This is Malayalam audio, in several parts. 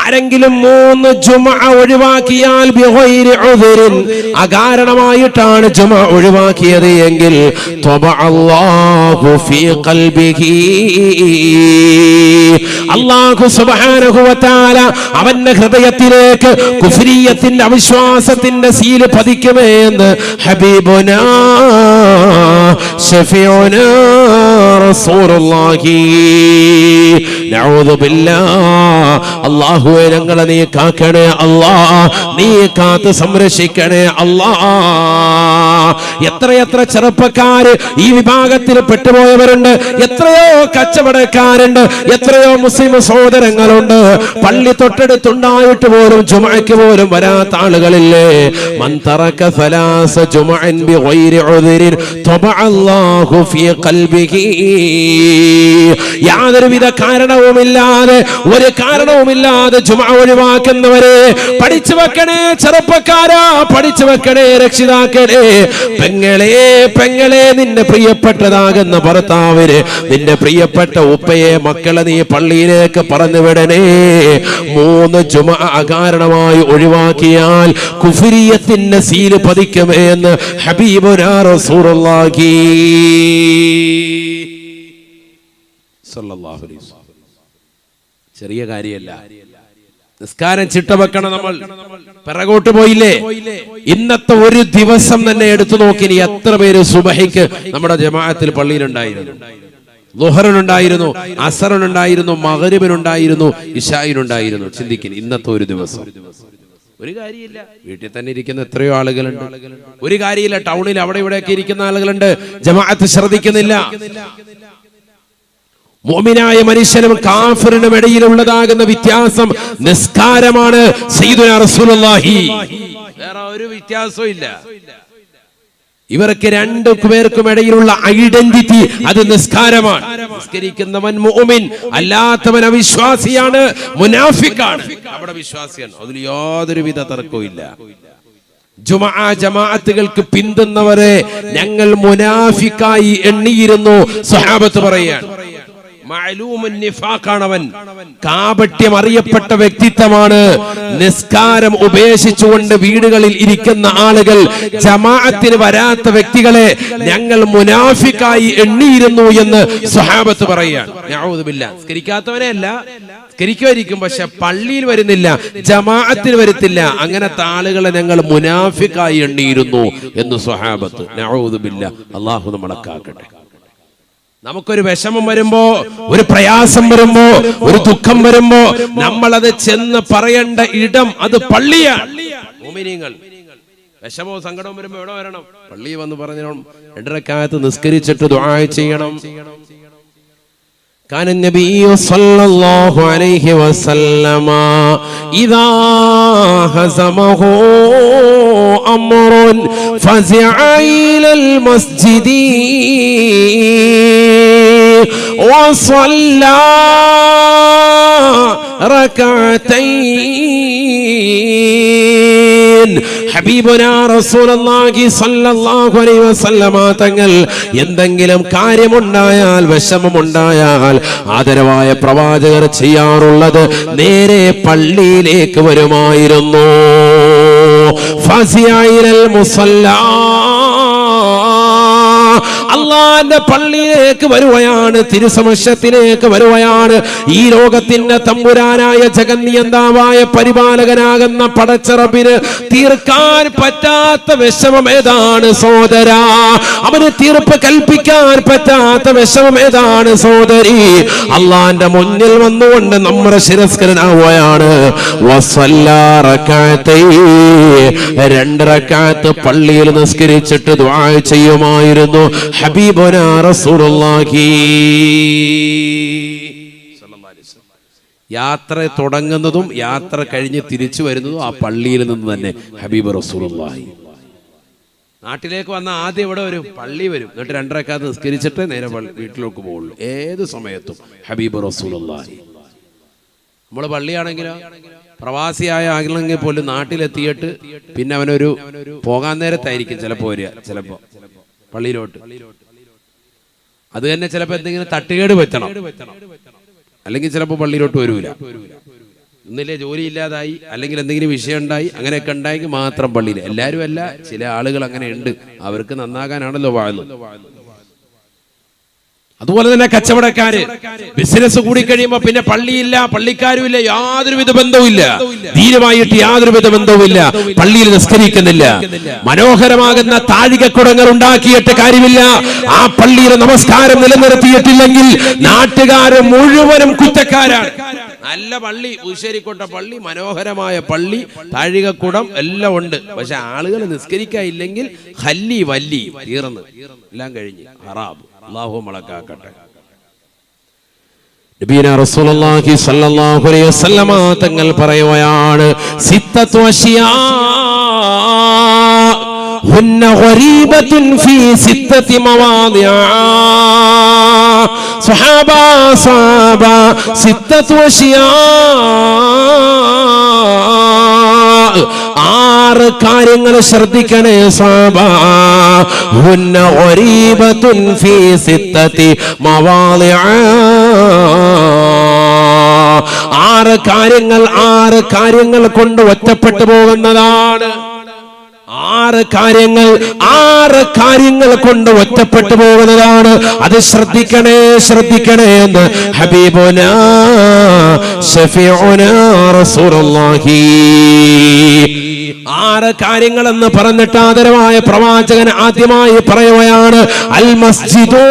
ആരെങ്കിലും 3 ജുമുഅ ഒഴിവാക്കിയാൽ ബിഗൈരി ഉദ്രിൻ, അകാരണമായിട്ടാണ് ജുമുഅ ഒഴിവാക്കിയത് എങ്കിൽ തബഅല്ലാഹു ഫീ ഖൽബിഹി, അല്ലാഹു സുബ്ഹാനഹു വ തആല അവന്റെ ഹൃദയത്തിലേക്ക് കുഫ്രിയത്തിന്റെ അവിശ്വാസത്തിന്റെ സീൽ പതിക്കുമെന്ന് ഹബീബുനാ ശഫീഉനാ റസൂലുള്ളാഹി. നഊദു ബില്ലാഹ്. അല്ലാഹുവേ ഞങ്ങളെ നീ കാക്കണേ അല്ലാഹ്, നീ കാത്ത് സംരക്ഷിക്കണേ അല്ലാഹ്. എത്രയെത്ര ചെറുപ്പക്കാര് ഈ വിഭാഗത്തിൽ പെട്ടുപോയവരുണ്ട്, എത്രയോ കച്ചവടക്കാരുണ്ട്, എത്രയോ മുസ്ലിം സഹോദരങ്ങളുണ്ട്. പള്ളി തൊട്ടടുത്തുണ്ടായിട്ട് പോലും ജുമുഅയ്ക്ക് പോലും വരാത്ത ആളുകളില്ലേ. മൻ തറക സലാസ ജുമുഅൻ ബിഗൈരി ഉദ്രിൻ തബഅല്ലാഹു ഫീ ഖൽബിഹി. യാതൊരുവിധ കാരണവുമില്ലാതെ, ഒരു കാരണവുമില്ലാതെ ജുമുഅ ഒഴിവാക്കുന്നവരെ പഠിച്ചു വെക്കണേ ചെറുപ്പക്കാരാ, പഠിച്ചു വെക്കണേ രക്ഷിതാക്കളെ. പെങ്ങളെ നിന്റെ പ്രിയപ്പെട്ടതാകുന്ന ഭർത്താവിന്, നിന്റെ പ്രിയപ്പെട്ട ഉപ്പയെ, മക്കളെ നീ പള്ളിയിലേക്ക് പറഞ്ഞു വിടണേ. 3 ജുമുഅ അകാരണമായി ഒഴിവാക്കിയാൽ കുഫ്രിയത്തിന്റെ സീല് പതിക്കുമെന്ന് ഹബീബുനാ റസൂലുള്ളാഹി സ്വല്ലല്ലാഹു അലൈഹി വസല്ലം. ചെറിയ കാര്യമല്ല. നിസ്കാരം ചിട്ട വെക്കണം. നമ്മൾ പിറകോട്ട് പോയില്ലേ? ഇന്നത്തെ ഒരു ദിവസം തന്നെ എടുത്തു നോക്കി, എത്ര പേര് സുബഹിക്ക് നമ്മുടെ ജമാഅത്തിൽ പള്ളിയിലുണ്ടായിരുന്നു? ളുഹറിനുണ്ടായിരുന്നു, അസറിനുണ്ടായിരുന്നു, മഗ്രിബിനുണ്ടായിരുന്നു, ഇശാഇനുണ്ടായിരുന്നു. ചിന്തിക്കുന്നു, ഇന്നത്തെ ഒരു ദിവസം. ഒരു കാര്യമില്ല. വീട്ടിൽ തന്നെ ഇരിക്കുന്ന എത്രയോ ആളുകളുണ്ട്. ഒരു കാര്യമില്ല. ടൗണിൽ അവിടെ ഇവിടെയൊക്കെ ഇരിക്കുന്ന ആളുകളുണ്ട്. ജമാഅത്ത് ശ്രദ്ധിക്കുന്നില്ല. മുഅ്മിനായ മനുഷ്യനും കാഫിറിനും ഇടയിലുള്ളതാകുന്ന വ്യത്യാസം നിസ്കാരമാണ്. സയ്യിദുനാ റസൂലുള്ളാഹി, വേറെ ഒരു വ്യത്യാസവും ഇല്ല. ഇവർക്ക് 2 പേർക്കും ഇടയിലുള്ള ഐഡന്റിറ്റി അത് നിസ്കാരമാണ്. നിസ്കരിക്കുന്നവൻ മുഅ്മിൻ, അല്ലാത്തവൻ അവിശ്വാസിയാണ്, മുനാഫിക്കാണ്. അവിടെ വിശ്വാസിയാണ്, അതിൽ യാതൊരുവിധ തർക്കവും ഇല്ല. ജുമുഅ ജമാഅത്തുകൾക്ക് പിന്തുന്നവരെ ഞങ്ങൾ മുനാഫിക്കായി എണ്ണിയിരുന്നു. സ്വഹാബത്ത് പറയാണ്, മഅലൂമുൻ നിഫാഖാണവൻ, കാപട്യം അറിയപ്പെട്ട വ്യക്തിത്വമാണ്. നിസ്കാരം ഉപേക്ഷിച്ചുകൊണ്ട് വീടുകളിൽ ഇരിക്കുന്ന ആളുകൾ, ജമാഅത്തിന് വരാത്ത വ്യക്തികളെ ഞങ്ങൾ മുനാഫിക്കായി എണ്ണിയിരുന്നു എന്ന് സ്വഹാബത്ത് പറയാണ്. നഊദു ബില്ലാഹ്. നിസ്കരിക്കാത്തവരെ അല്ല, നിസ്കരിക്കുമായിരിക്കും, പക്ഷെ പള്ളിയിൽ വരുന്നില്ല, ജമാഅത്തിന് വരത്തില്ല. അങ്ങനത്തെ ആളുകളെ ഞങ്ങൾ മുനാഫിക്കായി എണ്ണിയിരുന്നു എന്ന് സ്വഹാബത്ത്. നഊദു ബില്ലാഹ്. അല്ലാഹു നമ്മളെ കാക്കട്ടെ. നമുക്കൊരു വിഷമം വരുമ്പോ, ഒരു പ്രയാസം വരുമ്പോ, ഒരു ദുഃഖം വരുമ്പോ നമ്മളത് ചെന്ന് പറയേണ്ട ഇടം അത് പള്ളിയാണ്. മുഅ്മിനീങ്ങൾ വിഷമവും സങ്കടവും വരുമ്പോ എവിടെ വരണം? പള്ളി വന്ന് പറഞ്ഞു 2 റക്അത്ത് നിസ്കരിച്ചിട്ട് ദുആ ചെയ്യണം. കാന നബിയ്യു സ്വല്ലല്ലാഹു അലൈഹി വസല്ലമ ഇദാ ഹസമഹു അംറുൻ ഫസിഅ ഇലൽ മസ്ജിദി വസല്ലാ റകഅതൈൻ. ഹബീബുനാ റസൂലുള്ളാഹി സ്വല്ലല്ലാഹു അലൈഹി വസല്ലമ തങ്ങൾ എന്തെങ്കിലും കാര്യമുണ്ടായാൽ, വിഷമമുണ്ടായാൽ ആദരവായ പ്രവാചകർ ചെയ്യാറുള്ളത് നേരെ പള്ളിയിലേക്ക് വരുമായിരുന്നു. ഫസിഅഇലൽ മുസല്ലാ, അള്ളാന്റെ പള്ളിയിലേക്ക് വരുവയാണ്, തിരുസമക്ഷത്തിലേക്ക് വരുവയാണ്. ഈ ലോകത്തിന്റെ തമ്പുരാനായ ജഗന്നിയന്താവായ പരിപാലകനാകുന്ന പടച്ചറബിന് തീർക്കാൻ പറ്റാത്ത വിഷമം ഏതാണ് സോദരാ? അവന് തീർപ്പ് കൽപ്പിക്കാൻ പറ്റാത്ത വിഷമം ഏതാണ് സോദരി? അള്ളാന്റെ മുന്നിൽ വന്നുകൊണ്ട് നമ്മുടെ ശിരസ്കരനാവുകയാണ്. 2 റക്അത്ത് പള്ളിയിൽ നിസ്കരിച്ചിട്ട് ദുആ ചെയ്യുമായിരുന്നു ഹബീബുനാ റസൂലുള്ളാഹി സ്വല്ലല്ലാഹു അലൈഹി വസല്ലം. യാത്ര തുടങ്ങുന്നതും യാത്ര കഴിഞ്ഞ് തിരിച്ചു വരുന്നതും ആ പള്ളിയിൽ നിന്ന് തന്നെ ഹബീബ് റസൂലുള്ളാഹി. നാട്ടിലേക്ക് വന്ന ആദ്യം ഇവിടെ വരും, പള്ളി വരും, എന്നിട്ട് 2 റക്അത്ത് നിസ്കരിച്ചിട്ട് നേരെ വീട്ടിലേക്ക് പോകുള്ളൂ. ഏത് സമയത്തും ഹബീബ് റസൂലുള്ളാഹി. നമ്മൾ പള്ളിയാണെങ്കിലോ, പ്രവാസിയായ ആണെങ്കിൽ പോലും നാട്ടിലെത്തിയിട്ട് പിന്നെ അവനൊരു പോകാൻ നേരത്തായിരിക്കും ചിലപ്പോൾ വരിക, ചിലപ്പോ പള്ളിയിലോട്ട്. അത് തന്നെ ചിലപ്പോൾ എന്തെങ്കിലും തട്ടുകേട് പറ്റണം, അല്ലെങ്കിൽ ചിലപ്പോൾ പള്ളിയിലോട്ട് വരൂല. ഒന്നില്ലേ ജോലി ഇല്ലാതായി, അല്ലെങ്കിൽ എന്തെങ്കിലും വിഷയം ഉണ്ടായി, അങ്ങനെയൊക്കെ ഉണ്ടായെങ്കിൽ മാത്രം പള്ളിയിൽ. എല്ലാവരും അല്ല, ചില ആളുകൾ അങ്ങനെ ഉണ്ട്. അവർക്ക് നന്നാകാനാണല്ലോ വാഴുന്നത്. അതുപോലെ തന്നെ കച്ചവടക്കാര് ബിസിനസ് കൂടി കഴിയുമ്പോ പിന്നെ പള്ളിയില്ല, പള്ളിക്കാരുമില്ല, യാതൊരുവിധ ബന്ധവുമില്ല, ദീനുമായിട്ട് യാതൊരുവിധ ബന്ധവുമില്ല, പള്ളിയിൽ നിസ്കരിക്കുന്നില്ല. മനോഹരമാകുന്ന താഴികക്കുടങ്ങൾ ഉണ്ടാക്കിയിട്ട് കാര്യമില്ല. ആ പള്ളിയിലെ നമസ്കാരം നിലനിർത്തിയിട്ടില്ലെങ്കിൽ നാട്ടുകാര് മുഴുവനും കുറ്റക്കാരാണ്. നല്ല പള്ളി, പൂശ്ശേരിക്കോട്ട പള്ളി, മനോഹരമായ പള്ളി, താഴികക്കുടം എല്ലാം ഉണ്ട്. പക്ഷെ ആളുകൾ നിസ്കരിക്കാനില്ലെങ്കിൽ ഹല്ലി വല്ലി തീർന്ന് എല്ലാം കഴിഞ്ഞ് ഹറാബ്. അല്ലാഹു മലക്കാക്കട്ടെ. നബിയനാ റസൂലുള്ളാഹി സ്വല്ലല്ലാഹു അലൈഹി വസല്ലമ തങ്ങൾ പറയുകയാണ്, സിത്തത്തു അശ്യാ ഹുന്ന ഗരീബത്തുൻ ഫീ സിത്തത്തി മവാദിഅ. സ്വഹാബ സിത്തത്തു അശ്യാ, 6 കാര്യങ്ങൾ ശ്രദ്ധിക്കണേ സ്വഹാബ. ഹുന്ന ഗരീബത്തുൻ ഫീ സിത്തത്തി മവാദിഅ. 6 കാര്യങ്ങൾ കൊണ്ട് ഒറ്റപ്പെട്ടു പോകുന്നതാണ്. 6 കാര്യങ്ങൾ കൊണ്ട് ഒറ്റപ്പെട്ടു പോകുന്നതാണ്. അത് ശ്രദ്ധിക്കണേ എന്ന് ഹബീബുനാ ശഫീഉനാ റസൂലുള്ളാഹി 6 കാര്യങ്ങൾ എന്ന് പറഞ്ഞിട്ട് ആദരവായ പ്രവാചകൻ ആദ്യമായി പറയുകയാണ്, അൽ മസ്ജിദു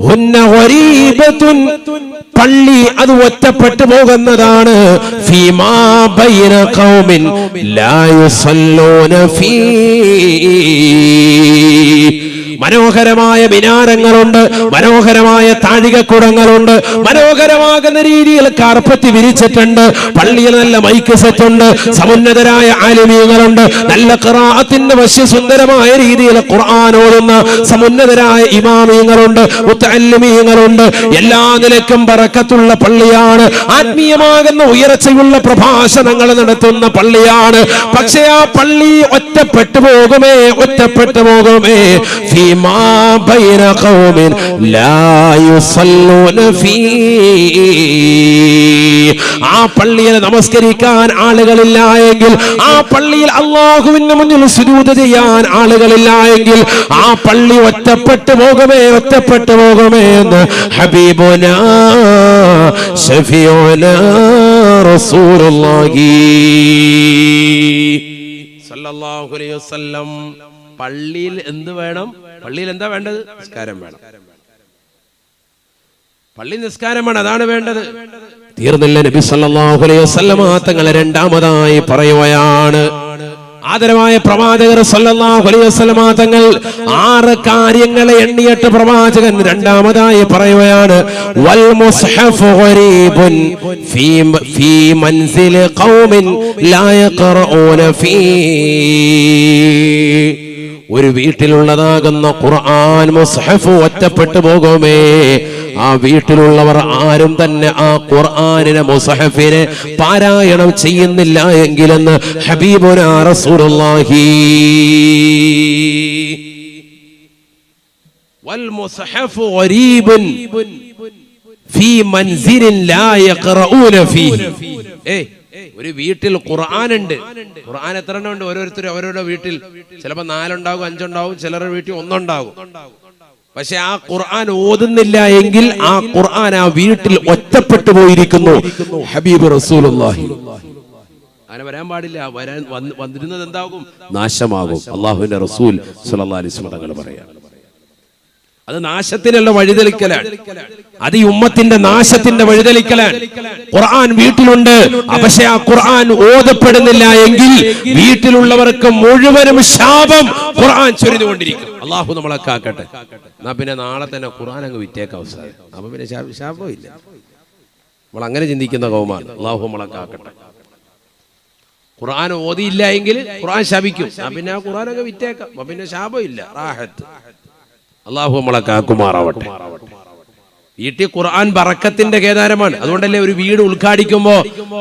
ഹുന്ന ഗരീബത്തുൻ, പള്ളി അത് ഒറ്റപ്പെട്ടു പോകുന്നതാണ്. ഫീമാ ബൈന ഖൗമിൻ ലാ യുസല്ലൂന ഫീ. മനോഹരമായ മിനാരങ്ങളുണ്ട്, മനോഹരമായ താഴികക്കുടങ്ങളുണ്ട്, മനോഹരമാകുന്ന രീതിയിൽ കാർപ്പറ്റ് വിരിച്ചിട്ടുണ്ട്, പള്ളിയിൽ നല്ല മൈക്ക് സെറ്റ് ഉണ്ട്, സമുന്നതരായ ആലിമീങ്ങളുണ്ട്, നല്ല ഖിറാഅത്തിന്റെ വശ്യസുന്ദരമായ രീതിയിൽ ഖുർആൻ ഓതുന്ന സമുന്നതരായ ഇമാമീങ്ങളുണ്ട്, മുത്തഅല്ലിമീങ്ങളുണ്ട്. എല്ലാ നിലക്കും ബറക്കത്തുള്ള പള്ളിയാണ്, ആത്മീയമാകുന്ന ഉയർച്ചയുള്ള പ്രഭാഷണങ്ങൾ നടത്തുന്ന പള്ളിയാണ്. പക്ഷേ ആ പള്ളി ഒറ്റപ്പെട്ടു പോകുമേ. ഫീമാ ബൈന ഖൗമിൻ ലാ യുസല്ലൂന ഫീ. ആ പള്ളിയിൽ നമസ്കരിക്കാൻ ആളുകളില്ല എങ്കിൽ, ആ പള്ളിയിൽ അല്ലാഹുവിന്റെ മുന്നിൽ സുജൂദ് ചെയ്യാൻ ആളുകളില്ല എങ്കിൽ, ആ പള്ളി ഒറ്റപ്പെട്ടു പോകുമേ എന്ന് ഹബീബുനാ ശഫീഉനാ റസൂലുള്ളാഹി സല്ലല്ലാഹു അലൈഹി വസല്ലം. പള്ളിയിൽ എന്ത് വേണം? പള്ളിയിൽ എന്താ വേണ്ടത്? നിസ്കാരം വേണം. പള്ളി നിസ്കാരം വേണം, അതാണ് വേണ്ടത്. തീർന്നില്ല. നബി സല്ലല്ലാഹു അലൈഹി വസല്ലം തങ്ങൾ രണ്ടാമതായി പറയുകയാണ്, ആദരവായ പ്രവാചകർ സല്ലല്ലാഹു അലൈഹി വസല്ലം തങ്ങൾ 6 കാര്യങ്ങളെ എണ്ണിയിട്ട് പ്രവാചകൻ രണ്ടാമതായി പറയുകയാണ്, വൽ മുസ്ഹഫു ഗരീബുൻ ഫീ മൻസിലി ഖൗമിൻ ലാ യഖറഊന ഫീ. ഒരു വീട്ടിലുള്ളതാകുന്ന ഖുർആൻ മുസ്ഹഫ് ഒറ്റപ്പെട്ടു പോകുമേ. ആ വീട്ടിലുള്ളവർ ആരും തന്നെ ആ ഖുർആനിനെ മുസ്ഹഫിനെ പാരായണം ചെയ്യുന്നില്ല എങ്കിലെന്ന് ഹബീബുനാ റസൂലുള്ളാഹി. വൽ മുസ്ഹഫു ഗരീബുൻ ഫീ മൻസിലിൻ ലാ യഖറഊന ഫീഹി. ഒരു വീട്ടിൽ ഖുർആൻ ഉണ്ട്. ഖുർആൻ എത്ര എണ്ണം ഉണ്ട്? ഓരോരുത്തരും അവരുടെ വീട്ടിൽ ചിലപ്പോൾ 4 ഉണ്ടാകും, 5 ഉണ്ടാകും, ചിലരുടെ വീട്ടിൽ 1 ഉണ്ടാകും. പക്ഷെ ആ ഖുർആൻ ഓതുന്നില്ല എങ്കിൽ ആ ഖുർആൻ ആ വീട്ടിൽ ഒറ്റപ്പെട്ടു പോയിരിക്കുന്നു. ഹബീബ് റസൂലുള്ളാഹി. അങ്ങനെ വരാൻ പാടില്ല. വന്നിരുന്നത് എന്താകും? നാശമാകും. അല്ലാഹുവിന്റെ റസൂൽ സ്വല്ലല്ലാഹു അലൈഹി വസല്ലം തങ്ങൾ പറയാം, അത് നാശത്തിനുള്ള വഴിതെളിക്കലാണ്. അത് ഈ ഉമ്മത്തിന്റെ നാശത്തിന്റെ വഴിതെളിക്കലാണ്. ഖുർആൻ വീട്ടിലുണ്ട്, പക്ഷെ ആ ഖുർആൻ ഓതപ്പെടുന്നില്ല എങ്കിൽ വീട്ടിലുള്ളവർക്ക് മുഴുവനും ശാപം ഖുർആൻ ചൊരിഞ്ഞുകൊണ്ടിരിക്കും. അല്ലാഹു നമ്മളെ കാക്കട്ടെ. എന്നാ പിന്നെ നാളെ തന്നെ ഖുർആൻ അങ്ങ് വിറ്റേക്കാം അവസാനം. അപ്പൊ പിന്നെ ശാപമില്ല. നമ്മൾ അങ്ങനെ ചിന്തിക്കുന്ന കൗമാണ്. അല്ലാഹു നമ്മളെ കാക്കട്ടെ. ഖുർആൻ ഓതിയില്ല എങ്കിൽ ഖുർആൻ ശപിക്കും. പിന്നെ ആ ഖുർആൻ അങ്ങ് വിറ്റേക്കാം. അപ്പൊ പിന്നെ ശാപമില്ല, റാഹത്ത്. അല്ലാഹു നമ്മളെ കാക്കുമാറാവട്ടെ. വീട്ടിൽ ഖുർആൻ ബറക്കത്തിന്റെ കേദാരമാണ്. അതുകൊണ്ടല്ലേ ഒരു വീട് ഉദ്ഘാടിക്കുമ്പോ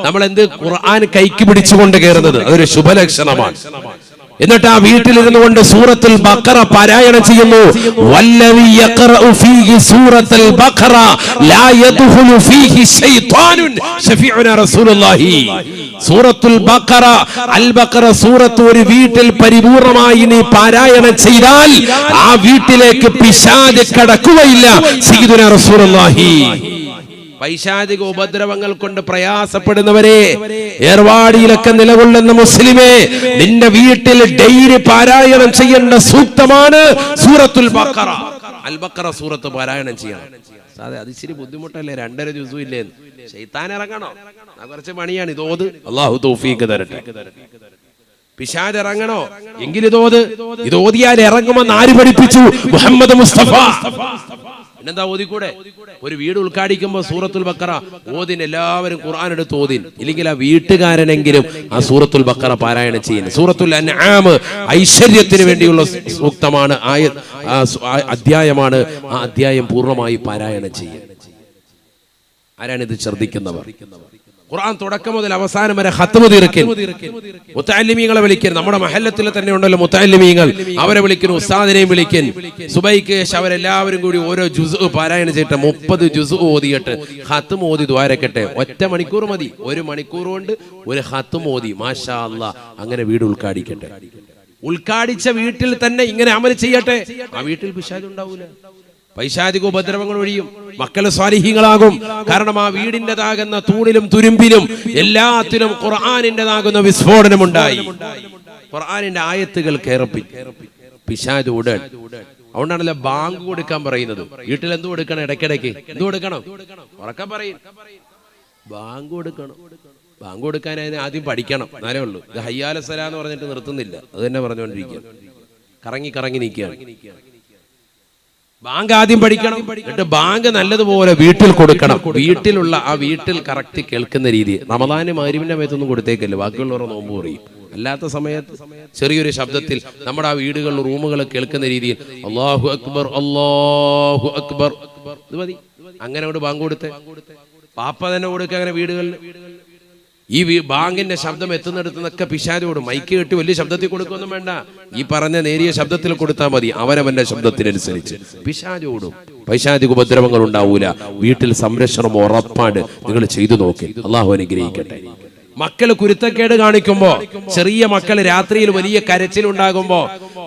നമ്മൾ എന്ത് ഖുർആൻ കൈക്ക് പിടിച്ചുകൊണ്ട് കയറുന്നത്? അതൊരു ശുഭലക്ഷണമാണ്. എന്നിട്ട് ആ വീട്ടിലിരുന്നു കൊണ്ട് സൂറത്തുൽ ബഖറ പാരായണം ചെയ്യുന്നു. വല്ലദി യഖറഉ ഫീഹി സൂറത്തുൽ ബഖറ ലാ യദ്ഖുലു ഫീഹി ശൈത്വാനുൻ ശഫീഉനാ റസൂലുള്ളാഹി. സൂറത്തുൽ ബഖറ, അൽ ബഖറ സൂറത്ത് ഒരു വീട്ടിൽ പരിപൂർണമായി നീ പാരായണം ചെയ്താൽ ആ വീട്ടിലേക്ക് പിശാച് കടക്കുകയില്ല സയ്യിദുനാ റസൂലുള്ളാഹി. പൈശാചിക ഉപദ്രവങ്ങൾ കൊണ്ട് പ്രയാസപ്പെടുന്നവരെ, ഏർവാടിയിലൊക്കെ നിലകൊള്ളുന്ന മുസ്ലിമേ, നിന്റെ വീട്ടിൽ ഡെയിലി പാരായണം ചെയ്യേണ്ട സൂക്തമാണ് സൂറത്തുൽ ബഖറ. അൽ ബഖറ സൂറത്ത് പാരായണം ചെയ്യണം. സാധേ അത് ഇച്ചിരി ബുദ്ധിമുട്ടല്ലേ, 2.5 ജുസു ഇല്ലേ? ശൈത്താൻ ഇറങ്ങണോ? കുറച്ച് പണിയാണ്. ഇതോത് അല്ലാഹു തൗഫീഖ് തരട്ടെ. പിശാച് ഇറങ്ങണോ? എങ്കിൽ ഇതോതിയാൽ ഇറങ്ങുമെന്ന് ആര് പഠിപ്പിച്ചു? മുഹമ്മദ് മുസ്തഫ. പിന്നെന്താ ഓതിക്കൂടെ? ഒരു വീട് ഉദ്ഘാടിക്കുമ്പോ സൂറത്തുൽ ബഖറ ഓതിൻ, എല്ലാവരും ഖുർആൻ എടുത്ത് ഓതിൻ. ഇല്ലെങ്കിൽ ആ വീട്ടുകാരനെങ്കിലും ആ സൂറത്തുൽ ബഖറ പാരായണം ചെയ്യുന്നു. സൂറത്തുൽ അൻആം ഐശ്വര്യത്തിന് വേണ്ടിയുള്ള സൂക്തമാണ്, അധ്യായമാണ്. ആ അധ്യായം പൂർണ്ണമായി പാരായണം ചെയ്യുക. ആരാണിത് ശ്രദ്ധിക്കുന്നവർ? ഖുർആൻ തുടക്കം മുതൽ അവസാനം വരെ ഖത്മ് തീർക്കൽ. മുതഅല്ലിമീങ്ങളെ വിളിക്കൽ. നമ്മുടെ മഹല്ലത്തിൽ തന്നെ ഉണ്ടല്ലോ മുതഅല്ലിമീങ്ങൾ, അവരെ വിളിക്കുന്നു, ഉസ്താദിനെയും വിളിക്കൻ. സുബൈക്ക് ശേഷം അവരെല്ലാവരും കൂടി ഓരോ ജുസ് പാരായണം ചെയ്തിട്ട് 30 ജുസ് ഓതിയിട്ട് ഖത്മ് ഓതി ദ്വാരക്കട്ടെ. 1 മണിക്കൂർ മതി. 1 മണിക്കൂർ കൊണ്ട് ഒരു ഖത്മ് ഓതി മാഷാ അല്ലാഹ് അങ്ങനെ വീട് ഉദ്ഘാടിക്കട്ടെ. ഉദ്ഘാടിച്ച വീട്ടിൽ തന്നെ ഇങ്ങനെ അമൽ ചെയ്യട്ടെ. ആ വീട്ടിൽ പിശാച് ഉണ്ടാവൂല, പൈശാചിക ഉപദ്രവങ്ങൾ ഒഴിയും, മക്കള് സ്വാലിഹീങ്ങളാകും. കാരണം ആ വീടിൻ്റെതാകുന്ന തൂണിലും തുരുമ്പിലും എല്ലാത്തിലും ഖുർആനിൻ്റെതാകുന്ന വിസ്ഫോടനം ഉണ്ടായി. ഖുർആനിന്റെ ആയത്തുകൾ കേറപ്പി പിശാച് ഉടൻ. അതുകൊണ്ടാണല്ലോ ബാങ്ക് കൊടുക്കാൻ പറയുന്നത്. വീട്ടിൽ എന്ത് കൊടുക്കണം? ഇടയ്ക്കിടയ്ക്ക് എന്ത് കൊടുക്കണം? ഉറക്കം പറയും, ബാങ്ക് കൊടുക്കണം. ബാങ്ക് കൊടുക്കാൻ അതിന് ആദ്യം പഠിക്കണം, എന്നാലേ ഉള്ളൂ. ഇത് ഹയ്യാല സലാ എന്ന് പറഞ്ഞിട്ട് നിർത്തുന്നില്ല, അത് തന്നെ പറഞ്ഞുകൊണ്ടിരിക്കുക. കറങ്ങി കറങ്ങി നിൽക്കുകയാണ്. ബാങ്ക് ആദ്യം പഠിക്കണം, എന്നിട്ട് ബാങ്ക് നല്ലതുപോലെ വീട്ടിൽ കൊടുക്കണം. വീട്ടിലുള്ള ആ വീട്ടിൽ കറക്റ്റ് കേൾക്കുന്ന രീതി. റമദാന് മഗ്‌രിബിന്റെ സമയത്തൊന്നും കൊടുത്തേക്കല്ലേ, ബാക്കിയുള്ളവർ നോമ്പ് പറയും. അല്ലാത്ത സമയത്ത് ചെറിയൊരു ശബ്ദത്തിൽ നമ്മുടെ ആ വീടുകളിൽ റൂമുകൾ കേൾക്കുന്ന രീതിയിൽ അല്ലാഹു അക്ബർ അല്ലാഹു അക്ബർ ഇത് മതി. അങ്ങനെ കൊണ്ട് ബാങ്ക് കൊടുത്തേ. പാപ്പ തന്നെ കൊടുക്കുക അങ്ങനെ വീടുകളിൽ. ഈ ബാങ്കിന്റെ ശബ്ദം എത്തുന്നിടത്തുനിന്നൊക്കെ പിശാചോടും. മൈക്ക് കെട്ടി വലിയ ശബ്ദത്തിൽ കൊടുക്കൊന്നും വേണ്ട, ഈ പറഞ്ഞ നേരിയ ശബ്ദത്തിൽ കൊടുത്താൽ മതി. അവനവന്റെ ശബ്ദത്തിനനുസരിച്ച് പിശാചോടും. പൈശാചിക ഉപദ്രവങ്ങൾ ഉണ്ടാവൂല. വീട്ടിൽ സംരക്ഷണം ഉറപ്പാണ്. നിങ്ങൾ ചെയ്തു നോക്കി. അള്ളാഹു അനുഗ്രഹിക്കട്ടെ. മക്കള് കുരുത്തക്കേട് കാണിക്കുമ്പോ, ചെറിയ മക്കള് രാത്രിയിൽ വലിയ കരച്ചിലുണ്ടാകുമ്പോ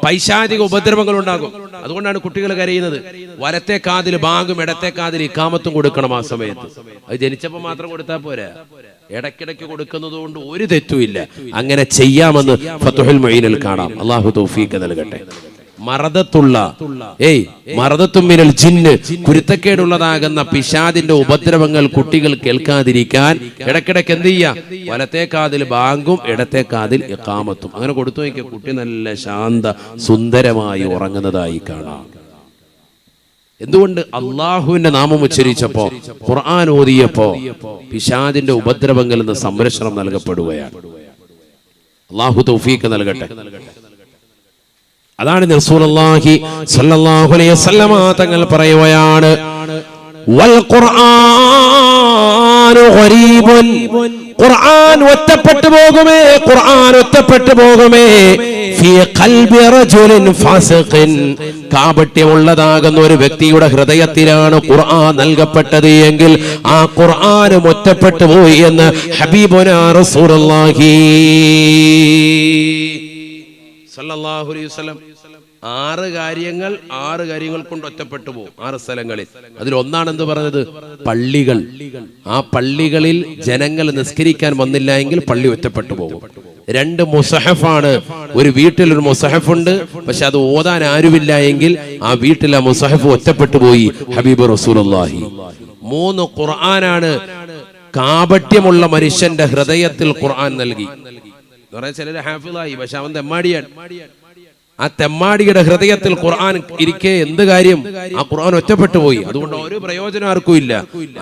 പൈശാചിക ഉപദ്രവങ്ങൾ ഉണ്ടാകും. അതുകൊണ്ടാണ് കുട്ടികൾ കരയുന്നത്. വലത്തെ കാതിൽ ബാങ്കും ഇടത്തെ കാതിൽ ഇഖാമത്തും കൊടുക്കണം ആ സമയത്ത്. അത് ജനിച്ചപ്പോ മാത്രം കൊടുത്താൽ പോരാ, ഇടയ്ക്കിടയ്ക്ക് കൊടുക്കുന്നത് കൊണ്ട് ഒരു തെറ്റുമില്ല. അങ്ങനെ ചെയ്യാമെന്ന് ഫത്ഹുൽ മുഈനിൽ കാണാം. അല്ലാഹു തൗഫീഖ് നൽകട്ടെ. മറദത്തുമിനൽ ജിന്ന്, കുരുത്തക്കേടുള്ളതാകുന്ന പിശാദിന്റെ ഉപദ്രവങ്ങൾ കുട്ടികൾ കേൾക്കാതിരിക്കാൻ ഇടയ്ക്കിടയ്ക്ക് എന്ത് ചെയ്യാ? വലത്തെ കാതിൽ ബാങ്കും ഇടത്തെ കാതിൽ ഇഖാമത്തും അങ്ങനെ കൊടുത്തു നോക്കിയ കുട്ടി നല്ല ശാന്ത സുന്ദരമായി ഉറങ്ങുന്നതായി കാണാം. എന്തുകൊണ്ട്? അള്ളാഹുവിന്റെ നാമം ഉച്ചരിച്ചപ്പോ, ഖുർആൻ ഓതിയപ്പോ പിശാചിന്റെ ഉപദ്രവങ്ങളിൽ നിന്ന് സംരക്ഷണം നൽകപ്പെടുകയാണ്. അള്ളാഹു തൗഫീഖ് നൽകട്ടെ. അതാണ് റസൂലുള്ളാഹി സ്വല്ലല്ലാഹു അലൈഹി വസല്ലമ തങ്ങൾ പറയുകയാണ്, വൽ ഖുർആനു ഗരീബുൻ, ഖുർആൻ ഒറ്റപ്പെട്ടു പോകുമേ, ഖുർആൻ ഒറ്റപ്പെട്ടു പോകുമേ, ഫീ ഖൽബി റജുലിൻ ഫാസിഖിൻ, കാപട്യമുള്ളതാകുന്ന ഒരു വ്യക്തിയുടെ ഹൃദയത്തിലാണ് ഖുർആൻ നൽകപ്പെട്ടത് എങ്കിൽ ആ ഖുർആനും ഒറ്റപ്പെട്ടു പോയി എന്ന് ഹബീബുനാ റസൂലുള്ളാഹി സല്ലല്ലാഹു അലൈഹി വസല്ലം. 6 കാര്യങ്ങൾ കൊണ്ട് ഒറ്റപ്പെട്ടു പോകും. 6 സ്ഥലങ്ങളിൽ. അതിൽ ഒന്നാണെന്ത് പറഞ്ഞത്? പള്ളികൾ. ആ പള്ളികളിൽ ജനങ്ങൾ നിസ്കരിക്കാൻ വന്നില്ല എങ്കിൽ പള്ളി ഒറ്റപ്പെട്ടു പോകും. 2 മുസഹഫാണ്. ഒരു വീട്ടിൽ ഒരു മുസഹഫുണ്ട്, പക്ഷെ അത് ഓതാൻ ആരുമില്ല എങ്കിൽ ആ വീട്ടിൽ ആ മുസഹഫ് ഒറ്റപ്പെട്ടു പോയി ഹബീബ് റസൂലുള്ളാഹി. 3 ഖുർആനാണ്. കാപട്യമുള്ള മനുഷ്യന്റെ ഹൃദയത്തിൽ ഖുർആൻ നൽകി. ചിലര് ഹാഫിളായി, പക്ഷെ അവൻ തെമ്മാടിയാണ്. ആ തെമ്മാടിയുടെ ഹൃദയത്തിൽ ഖുർആൻ ഇരിക്കെ എന്ത് കാര്യം? ആ ഖുർആൻ ഒറ്റപ്പെട്ടു പോയി. അതുകൊണ്ട് ഒരു പ്രയോജനം ആർക്കും ഇല്ല.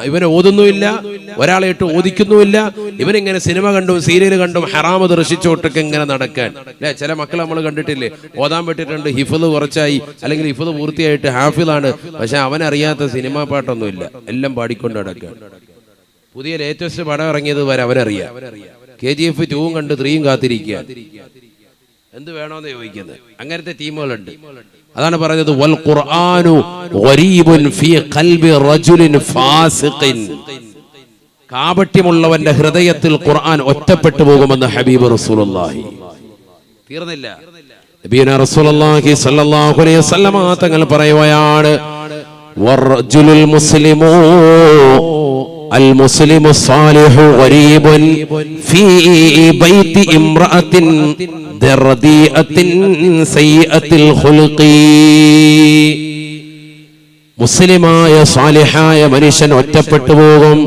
ഇവനെ ഓതുന്നുമില്ല, ഒരാളെ ഇട്ട് ഓദിക്കുന്നുമില്ല. ഇവനിങ്ങനെ സിനിമ കണ്ടും സീരിയൽ കണ്ടും ഹറാമ് ദർശിച്ചോട്ടൊക്കെ ഇങ്ങനെ നടക്കാൻ. അല്ലെ, ചില മക്കൾ നമ്മൾ കണ്ടിട്ടില്ലേ, ഓതാൻ പറ്റിയിട്ടുണ്ട്, ഹിഫ്ള് കുറച്ചായി അല്ലെങ്കിൽ ഹിഫ്ള് പൂർത്തിയായിട്ട് ഹാഫിളാണ്, പക്ഷെ അവനറിയാത്ത സിനിമാ പാട്ടൊന്നുമില്ല, എല്ലാം പാടിക്കൊണ്ട് നടക്കുക. പുതിയ ലേറ്റസ്റ്റ് പടം ഇറങ്ങിയത് വരെ അവനറിയാം. KGF 2 കണ്ട് 3 കാത്തിരിക്കുക. എന്ത് വേണോന്ന് ചോദിക്കുന്നത്. അങ്ങനത്തെ ടീമുകളുണ്ട്. അതാണ് പറഞ്ഞത് വൽ ഖുർആനു ഗരീബുൻ ഫീ ഖൽബി റജുലിൻ ഫാസിഖിൻ. കാപട്യമുള്ളവന്റെ ഹൃദയത്തിൽ ഖുർആൻ ഒറ്റപ്പെട്ടു പോകുമെന്ന് ഹബീബ് റസൂലുള്ളാഹി. തീർന്നില്ല. നബിയുനാ റസൂലുള്ളാഹി സ്വല്ലല്ലാഹു അലൈഹി വസല്ലം തങ്ങൾ പറയുകയാണ് വറജുലുൽ മുസ്ലിമു അൽ മുസ്ലിമു സാലിഹു ഗരീബുൻ ഫീ ബൈതി ഇംറഅത്തിൻ ദർദിഅത്തിൻ സയ്യിഅത്തിൽ ഖുൽഖി. മുസ്ലിമായ സാലിഹായ മനുഷ്യൻ ഒറ്റപ്പെട്ടു പോകും.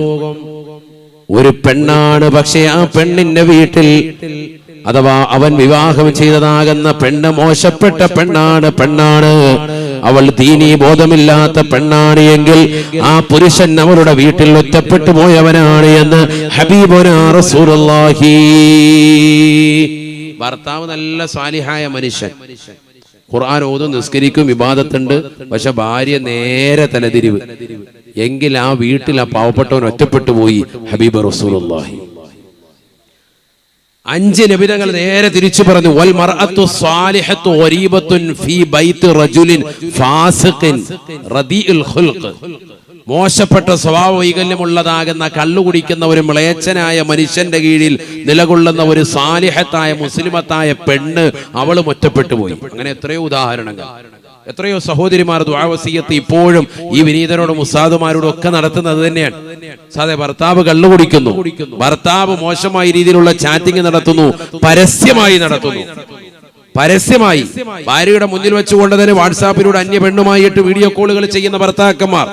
ഒരു പെണ്ണാണ്, പക്ഷേ ആ പെണ്ണിന്റെ വീട്ടിൽ അഥവാ അവൻ വിവാഹം ചെയ്തതാകുന്ന പെണ്ണ് മോശപ്പെട്ട പെണ്ണാണ്, അവൾ ദീനീ ബോധമില്ലാത്ത പെണ്ണാണ് എങ്കിൽ ആ പുരുഷൻ അവളുടെ വീട്ടിൽ ഒറ്റപ്പെട്ടു പോയവനാണ് എന്ന് ഹബീബുനാ റസൂലുള്ളാഹി. ഭർത്താവ് നല്ല സാലിഹായ മനുഷ്യൻ, ഖുർആൻ ഓതും, നിസ്കരിക്കും, ഇബാദത്തുണ്ട്, പക്ഷെ ഭാര്യ നേരെ തലതിരിവ് എങ്കിൽ ആ വീട്ടിൽ ആ പാവപ്പെട്ടവൻ ഒറ്റപ്പെട്ടു പോയി. ഹബീബ് റസൂലുള്ളാഹി 5 നബിതങ്ങൾ നേരെ തിരിച്ചു പറഞ്ഞു വൽ മർഅത്തു സ്വാലിഹത്തു ഗരീബത്തുൻ ഫീ ബൈത്തി റജുലിൻ ഫാസിഖിൻ റദീഉൽ ഖുൽഖ്. മോശപ്പെട്ട സ്വഭാവ വൈകല്യമുള്ളതാകുന്ന കള്ളുകുടിക്കുന്ന ഒരു മ്ലേച്ഛനായ മനുഷ്യന്റെ കീഴിൽ നിലകൊള്ളുന്ന ഒരു സാലിഹത്തായ മുസ്ലിമത്തായ പെണ്ണ് അവളും ഒറ്റപ്പെട്ടു പോയി. അങ്ങനെ എത്രയോ ഉദാഹരണങ്ങൾ, എത്രയോ സഹോദരിമാർ ദുആ വസിയത്ത് ഇപ്പോഴും ഈ വിനീതരോടും ഉസ്താദുമാരോടും ഒക്കെ നടത്തുന്നത് തന്നെയാണ്. സാധേ ഭർത്താവ് കള്ളുകുടിക്കുന്നു, ഭർത്താവ് മോശമായ രീതിയിലുള്ള ചാറ്റിംഗ് നടത്തുന്നു, പരസ്യമായി നടത്തുന്നു, പരസ്യമായി ഭാര്യയുടെ മുന്നിൽ വെച്ചുകൊണ്ട് തന്നെ വാട്സാപ്പിലൂടെ അന്യ പെണ്ണുമായിട്ട് വീഡിയോ കോളുകൾ ചെയ്യുന്ന ഭർത്താക്കന്മാർ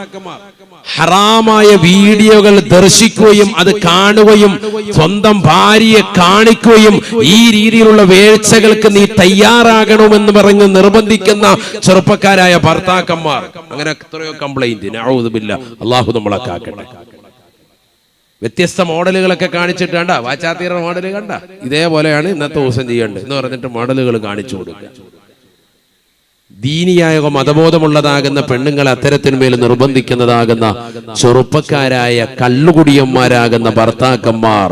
ഹറാമായ വീഡിയോകൾ ദർശിക്കുകയും അത് കാണുകയും സ്വന്തം ഭാര്യയെ കാണിക്കുകയും ഈ രീതിയിലുള്ള വീഴ്ചകൾക്ക് നീ തയ്യാറാകണമെന്ന് പറഞ്ഞ് നിർബന്ധിക്കുന്ന ചെറുപ്പക്കാരായ ഭർത്താക്കന്മാർ. അങ്ങനെ എത്രയോ കംപ്ലൈന്റ്. നഊദു ബില്ലാഹ്, അല്ലാഹു നമ്മളെ കാക്കട്ടെ. വ്യത്യസ്ത മോഡലുകളൊക്കെ കാണിച്ചിട്ട് കണ്ട, വാച്ചാത്തീറ മോഡൽ കണ്ട, ഇതേപോലെയാണ് ഇന്നത്തെ ദിവസം ചെയ്യേണ്ടത് എന്ന് പറഞ്ഞിട്ട് മോഡലുകൾ കാണിച്ചു കൊടുക്കുക. ദീനിയായ മതബോധമുള്ളതാകുന്ന പെണ്ണുങ്ങളെ അത്തരത്തിന്മേൽ നിർബന്ധിക്കുന്നതാകുന്ന ചെറുപ്പക്കാരായ കള്ളുകുടിയന്മാരാകുന്ന ഭർത്താക്കന്മാർ,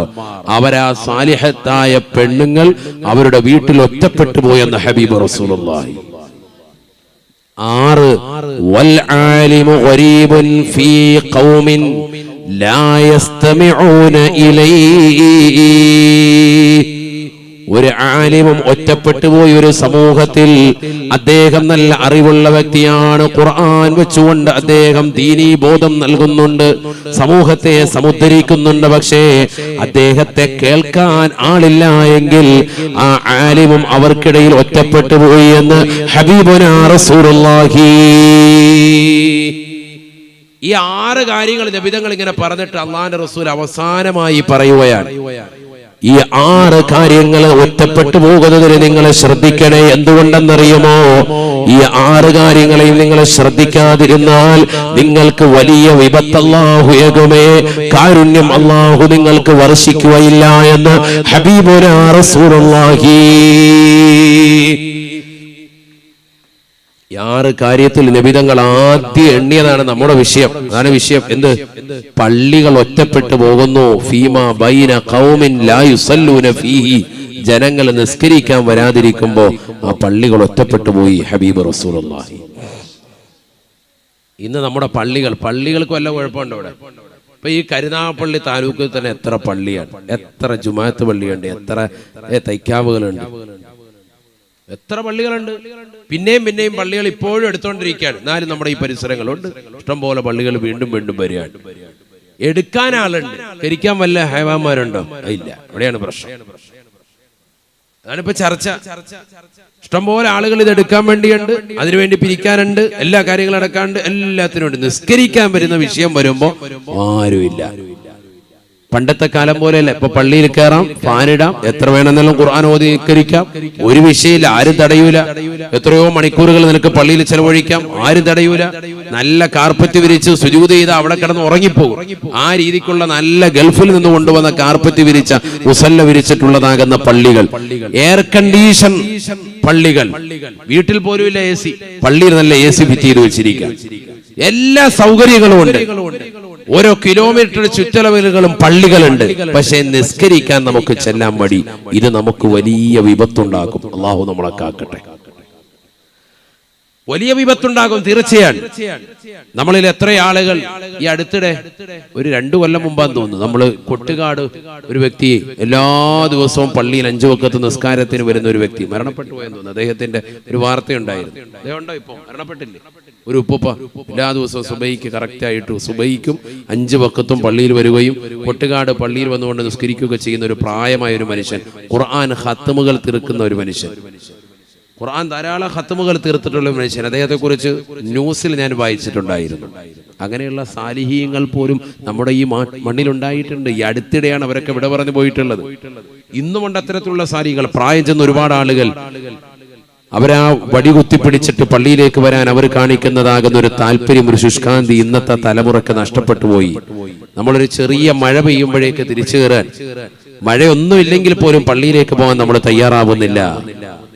അവരാ സാലിഹത്തായ പെണ്ണുങ്ങൾ അവരുടെ വീട്ടിൽ ഒറ്റപ്പെട്ടു പോയെന്ന് ഹബീബ് റസൂലുള്ളാഹി. 6 വൽ ആലിമു ഗരീബുൻ ഫീ ഖൗമിൻ ലാ യസ്തമിഊന ഇലൈഹി. ഒരു ആലിമും ഒറ്റപ്പെട്ടു പോയി ഒരു സമൂഹത്തിൽ. അദ്ദേഹം നല്ല അറിവുള്ള വ്യക്തിയാണ്, ഖുർആൻ വെച്ചുകൊണ്ട് അദ്ദേഹം ദീനീ ബോധം നൽകുന്നുണ്ട്, സമൂഹത്തെ സമുദ്ധരിക്കുന്നുണ്ട്. പക്ഷേ അദ്ദേഹത്തെ കേൾക്കാൻ ആളില്ല എങ്കിൽ ആ ആലിമും അവർക്കിടയിൽ ഒറ്റപ്പെട്ടു പോയി എന്ന് ഹബീബുനാ റസൂലുള്ളാഹി. ഈ 6 കാര്യങ്ങൾ നബിതങ്ങൾ ഇങ്ങനെ പറഞ്ഞിട്ട് അല്ലാഹുവിന്റെ റസൂൽ അവസാനമായി പറയുകയാണ്, ഈ 6 കാര്യങ്ങൾ ഒറ്റപ്പെട്ടു പോകുന്നതിന് നിങ്ങൾ ശ്രദ്ധിക്കണേ. എന്തുകൊണ്ടെന്നറിയുമോ? ഈ 6 കാര്യങ്ങളെയും നിങ്ങൾ ശ്രദ്ധിക്കാതിരുന്നാൽ നിങ്ങൾക്ക് വലിയ വിപത്ത് അല്ലാഹു ഏകുമേ, കാരുണ്യം അല്ലാഹു നിങ്ങൾക്ക് വർഷിക്കുകയില്ല എന്ന് ഹബീബുനാ റസൂലുള്ളാഹി. 6 കാര്യത്തിൽ നബിതങ്ങൾ ആദ്യം എണ്ണിയതാണ് നമ്മുടെ വിഷയം. അതാണ് വിഷയം. എന്ത്? പള്ളികൾ ഒറ്റപ്പെട്ടു പോകുന്നു. ഫീമാ ബൈന ഖൗമിൻ ലാ യുസല്ലൂന ഫീഹി. ജനങ്ങൾ നിസ്കരിക്കാൻ വരാതിരിക്കുമ്പോ ആ പള്ളികൾ ഒറ്റപ്പെട്ടു പോയി. ഹബീബ് റസൂലുള്ളാഹി. ഇന്ന് നമ്മുടെ പള്ളികൾക്ക് വല്ല കുഴപ്പമുണ്ടോ? ഇവിടെ ഇപ്പൊ ഈ കരുനാഗപ്പള്ളി താലൂക്കിൽ തന്നെ എത്ര പള്ളിയാണ്, എത്ര ജുമാഅത്ത് പള്ളിയുണ്ട്, എത്ര തൈക്കാവുകളുണ്ട്, എത്ര പള്ളികളുണ്ട്. പിന്നെയും പള്ളികൾ ഇപ്പോഴും എടുത്തോണ്ടിരിക്കുകയാണ്. എന്നാലും നമ്മുടെ ഈ പരിസരങ്ങളുണ്ട്, ഇഷ്ടംപോലെ പള്ളികൾ വീണ്ടും വരികയാണ്. എടുക്കാൻ ആളുണ്ട്, കരിക്കാൻ വല്ല ഹൈവാന്മാരുണ്ടോ? ഇല്ല. അവിടെയാണ് പ്രശ്നം. അതാണിപ്പോ ചർച്ച. ഇഷ്ടംപോലെ ആളുകൾ ഇത് എടുക്കാൻ വേണ്ടിയുണ്ട്, അതിനുവേണ്ടി പിരിക്കാനുണ്ട്, എല്ലാ കാര്യങ്ങളും അടക്കാണ്ട്, എല്ലാത്തിനും ഉണ്ട്. നിസ്കരിക്കാൻ വരുന്ന വിഷയം വരുമ്പോ ആരുമില്ല. പണ്ടത്തെ കാലം പോലെയല്ല. ഇപ്പൊ പള്ളിയിൽ കയറാം, ഫാനിടാം, എത്ര വേണമെന്നാലും ഖുർആൻ ഓതി നിസ്കരിക്കാം, ഒരു വിഷയമില്ല, ആരും തടയൂല. എത്രയോ മണിക്കൂറുകൾ നിനക്ക് പള്ളിയിൽ ചെലവഴിക്കാം, ആരും തടയൂല. നല്ല കാർപ്പറ്റ് വിരിച്ച് സുജൂദ് ചെയ്ത് അവിടെ കിടന്ന് ഉറങ്ങിപ്പോകും. ആ രീതിക്കുള്ള നല്ല ഗൾഫിൽ നിന്ന് കൊണ്ടുവന്ന കാർപ്പറ്റ് വിരിച്ച മുസല്ല വിരിച്ചിട്ടുള്ളതാകുന്ന പള്ളികൾ, എയർ കണ്ടീഷൻ പള്ളികൾ, വീട്ടിൽ പോലും ഇല്ല AC, പള്ളിയിൽ നല്ല AC ഫിറ്റ് ചെയ്ത് വെച്ചിരിക്കാം, എല്ലാ സൗകര്യങ്ങളും ഉണ്ട്. ഓരോ കിലോമീറ്റർ ചുറ്റളവുകളും പള്ളികളുണ്ട്. പക്ഷെ നിസ്കരിക്കാൻ നമുക്ക് ചെല്ലാൻ മടി. ഇത് നമുക്ക് വലിയ വിപത്തുണ്ടാക്കും. അള്ളാഹു നമ്മളെ കാക്കട്ടെ. വലിയ വിപത്തുണ്ടാകും തീർച്ചയാണ്. നമ്മളിൽ എത്ര ആളുകൾ ഈ അടുത്തിടെ ഒരു 2 കൊല്ലം മുമ്പാന്ന് തോന്നുന്നു, നമ്മള് കൊട്ടുകാട് ഒരു വ്യക്തി എല്ലാ ദിവസവും പള്ളിയിൽ 5 വഖത്ത് നിസ്കാരത്തിന് വരുന്ന ഒരു വ്യക്തി മരണപ്പെട്ടു പോയെന്ന് തോന്നുന്നു. അദ്ദേഹത്തിന്റെ ഒരു വാർത്തയുണ്ടായിരുന്നു. അദ്ദേഹം ഉണ്ടോ ഇപ്പൊ? മരണപ്പെട്ടില്ലേ? ഒരു ഉപ്പുപ്പ എല്ലാ ദിവസവും സുബൈക്ക് കറക്റ്റായിട്ട് സുബൈക്കും 5 വഖത്തും പള്ളിയിൽ വരികയും കൊട്ടുകാട് പള്ളിയിൽ വന്നുകൊണ്ട് നിസ്കരിക്കുകയൊക്കെ ചെയ്യുന്ന ഒരു പ്രായമായ ഒരു മനുഷ്യൻ, ഖുർആൻ ഖത്മുകൾ തീർക്കുന്ന ഒരു മനുഷ്യൻ, ഖുർആൻ ധാരാളം ഖത്മുകൾ തീർത്തിട്ടുള്ള മനുഷ്യൻ. അദ്ദേഹത്തെക്കുറിച്ച് ന്യൂസിൽ ഞാൻ വായിച്ചിട്ടുണ്ടായിരുന്നു. അങ്ങനെയുള്ള സാലിഹീങ്ങൾ പോലും നമ്മുടെ ഈ മണ്ണിലുണ്ടായിട്ടുണ്ട്. ഈ അടുത്തിടെയാണ് അവരൊക്കെ വിട പറഞ്ഞു പോയിട്ടുള്ളത്. ഇന്നുമുണ്ട് അത്തരത്തിലുള്ള സാലിഹീങ്ങൾ. പ്രായം ചെന്ന ഒരുപാട് ആളുകൾ അവരാ വടി കുത്തിപ്പിടിച്ചിട്ട് പള്ളിയിലേക്ക് വരാൻ അവർ കാണിക്കുന്നതാകുന്ന ഒരു താല്പര്യം, ഒരു ശുഷ്കാന്തി ഇന്നത്തെ തലമുറക്ക് നഷ്ടപ്പെട്ടു പോയി. നമ്മളൊരു ചെറിയ മഴ പെയ്യുമ്പോഴേക്ക് തിരിച്ചു കയറാൻ, മഴയൊന്നുമില്ലെങ്കിൽ പോലും പള്ളിയിലേക്ക് പോകാൻ നമ്മൾ തയ്യാറാവുന്നില്ല.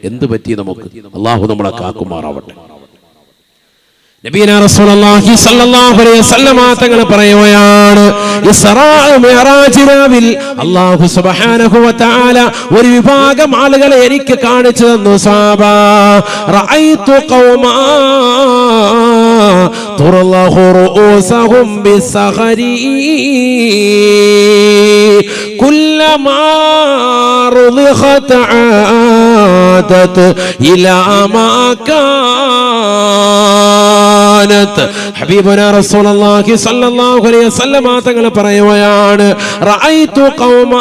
എന്ത് പറ്റി നമുക്ക്? അള്ളാഹു നമ്മളെ കാക്കുമാറാവട്ടെ. നബിയനാ റസൂലുള്ളാഹി സ്വല്ലല്ലാഹു അലൈഹി വസല്ലം തങ്ങൾ പറയുകയാണ്, ഇസ്റാ മിഅ്റാജ് രാവിൽ അല്ലാഹു സുബ്ഹാനഹു വ തആല ഒരു വിഭാഗം ആളുകളെ എനിക്ക് കാണിച്ചു തന്നു. സഹാബാ റഅയ്തു ഖൗമാ തുറല്ലഹു റൂസഹും ബിസ്സഖരി കുല്ലമാ റുളിഖത ആദത് ഇലാ മാ ഹബീബുനാ റസൂലുള്ളാഹി സ്വല്ലല്ലാഹു അലൈഹി വസല്ലം തങ്ങൾ പറയുകയാണ്, റഅയ്തു ഖൗമാ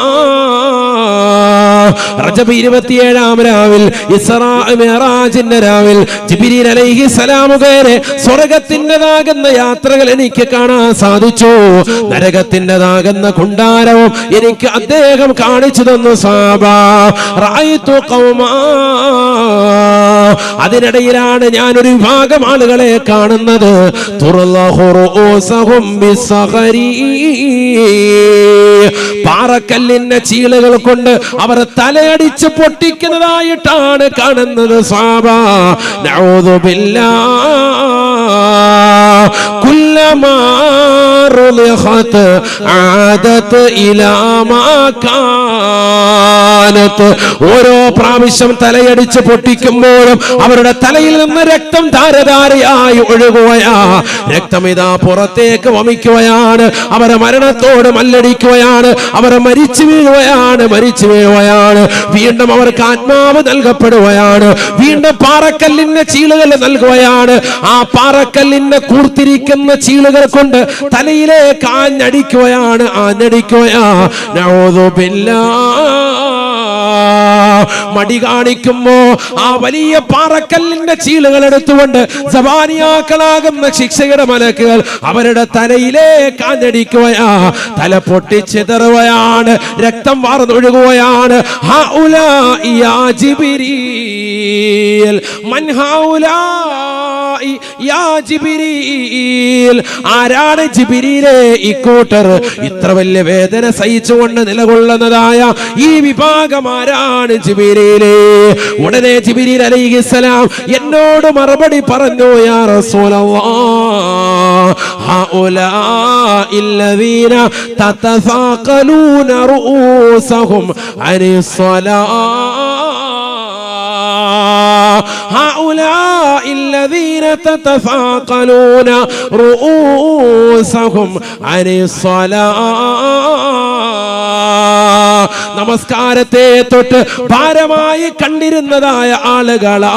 റജബ് 27-ാം രാവിൽ, ഇസ്റാ മിഅ്റാജിന്റെ രാവിൽ ജിബ്രീൽ അലൈഹിസ്സലാം കയറി സ്വർഗ്ഗത്തിൻ്റെതാകുന്ന യാത്രകൾ എനിക്ക് കാണാൻ സാധിച്ചു. നരകത്തിൻ്റെതാകുന്ന കുണ്ടാരവും എനിക്ക് അദ്ദേഹം കാണിച്ചു തന്നു. സഹാബാ റഅയ്തു ഖൗമാ, അതിനിടയിലാണ് ഞാൻ ഒരു വിഭാഗം ആളുകളെ കാണുന്നത്. പാറക്കല്ലിന്റെ ചീളുകൾ കൊണ്ട് അവർ തലയടിച്ച് പൊട്ടിക്കുന്നതായിട്ടാണ് കാണുന്നത്. സഹാബാ നഊദു ബില്ലാഹ് കുല്ലമാ റുളിഖത് ആദത് ഇലാ മാ കാനത്. ഓരോ പ്രാവശ്യം തലയടിച്ച് പൊട്ടിക്കുമ്പോഴും അവരുടെ തലയിൽ നിന്ന് രക്തം ധാരധാരയായി ഒഴുകുകയാ. രക്തം ഇതാ പുറത്തേക്ക് വമിക്കുകയാണ്. അവരെ മരണത്തോട് മല്ലടിക്കുകയാണ്. അവർ മരിച്ചു വീഴുകയാണ്. വീണ്ടും അവർക്ക് ആത്മാവ് നൽകപ്പെടുകയാണ്. വീണ്ടും പാറക്കല്ലിന്റെ ചീളുകൾ നൽകുകയാണ്. ആ പാറക്കല്ലിന്റെ കൂർത്തിരിക്കുന്ന ചീളുകൾ കൊണ്ട് തലയിലേക്ക് ആഞ്ഞടിക്കുകയാണ്. നഊദു ബില്ലാഹ്. മടി കാണിക്കുമ്പോ ആ വലിയ പാറക്കല്ലിന്റെ ചീളുകൾ എടുത്തുകൊണ്ട് സവാനിയാക്കളാകുന്ന ശിക്ഷയുടെ മലക്കുകൾ അവരുടെ തലയിലേക്ക് ആഞ്ഞടിക്കുകയാ. തല പൊട്ടിച്ചിതറുകയാണ്. രക്തം വാർന്നൊഴുകുകയാണ്. ഹൗലാഇ യാ ജിബ്രീൽ, മൻ ഹൗലാഇ യാ ജിബ്രീൽ, ആരാണ് ജിബ്രീലേ ഇക്കൂട്ടർ? ഇത്ര വലിയ വേദന സഹിച്ചുകൊണ്ട് നിലകൊള്ളുന്നതായ ഈ വിഭാഗം ആരാണ് ജിബ്രീലേ? ഉടനെ ജിബ്രീൽ അലൈഹിസ്സലാം എന്നോട് മറുപടി പറഞ്ഞു, യാ റസൂലല്ലാഹ് ഹൗലാഇല്ലദീന തതസാഖലൂന റൂസഹും അനിസ്സലാഹ് هؤلاء الذين تتثاقلون رؤوسهم عن الصلاة. നമസ്കാരത്തെ തൊട്ട് ഭാരമായി കണ്ടിരുന്നതായ ആളുകളാ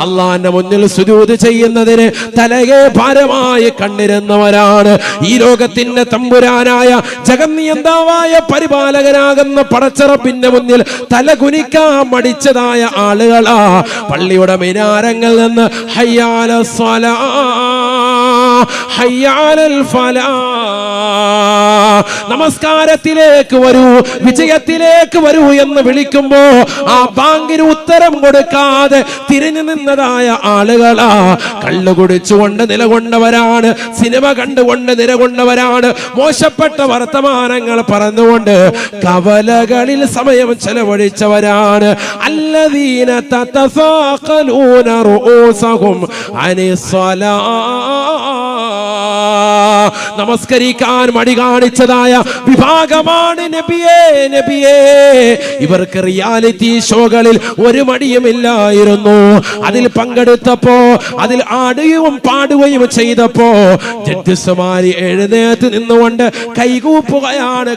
അള്ളാന്റെ മുന്നിൽ സുജൂദ് ചെയ്യുന്നതിന് തലയെ ഭാരമായി കണ്ടിരുന്നവരാണ്. ഈ ലോകത്തിന്റെ തമ്പുരാനായ ജഗന്നിയന്താവായ പരിപാലകനാകുന്ന പടച്ചറപ്പിന്റെ മുന്നിൽ തല കുനിക്കാൻ മടിച്ചതായ ആളുകളാ. പള്ളിയുടെ മിനാരങ്ങളിൽ നിന്ന് ഹയ്യാലസ് സ്വലാ ഹയ്യാലൽ ഫലാ, നമസ്കാരത്തിലേക്ക് വരൂ, വിജയത്തിലേക്ക് വരൂ എന്ന് വിളിക്കുമ്പോ ആ ബാങ്കിന് ഉത്തരം കൊടുക്കാതെ തിരിഞ്ഞു നിന്നതായ ആളുകളാ. കള്ളു കുടിച്ചുകൊണ്ട് നിലകൊണ്ടവരാണ്. സിനിമ കണ്ടുകൊണ്ട് നിലകൊണ്ടവരാണ്. മോശപ്പെട്ട വർത്തമാനങ്ങൾ പറഞ്ഞുകൊണ്ട് കവലകളിൽ സമയം ചെലവഴിച്ചവരാണ്. അല്ലദീന തതസാഖലൂന റൂസഹും അനിസ്സലാ, നമസ്കരിക്കാൻ മടി കാണിച്ചതായ വിഭാഗമാണ് നബിയേ നബിയേ. ഇവർക്ക് റിയാലിറ്റി ഷോകളിൽ ഒരു മടിയുമില്ലായിരുന്നു. അതിൽ പങ്കെടുത്തപ്പോ, അതിൽ ആടുകയും പാടുകയും ചെയ്തപ്പോ ജഡ്ജസ്മാര് എഴുന്നേറ്റ് നിന്നുകൊണ്ട് കൈകൂപ്പുകയാണ്.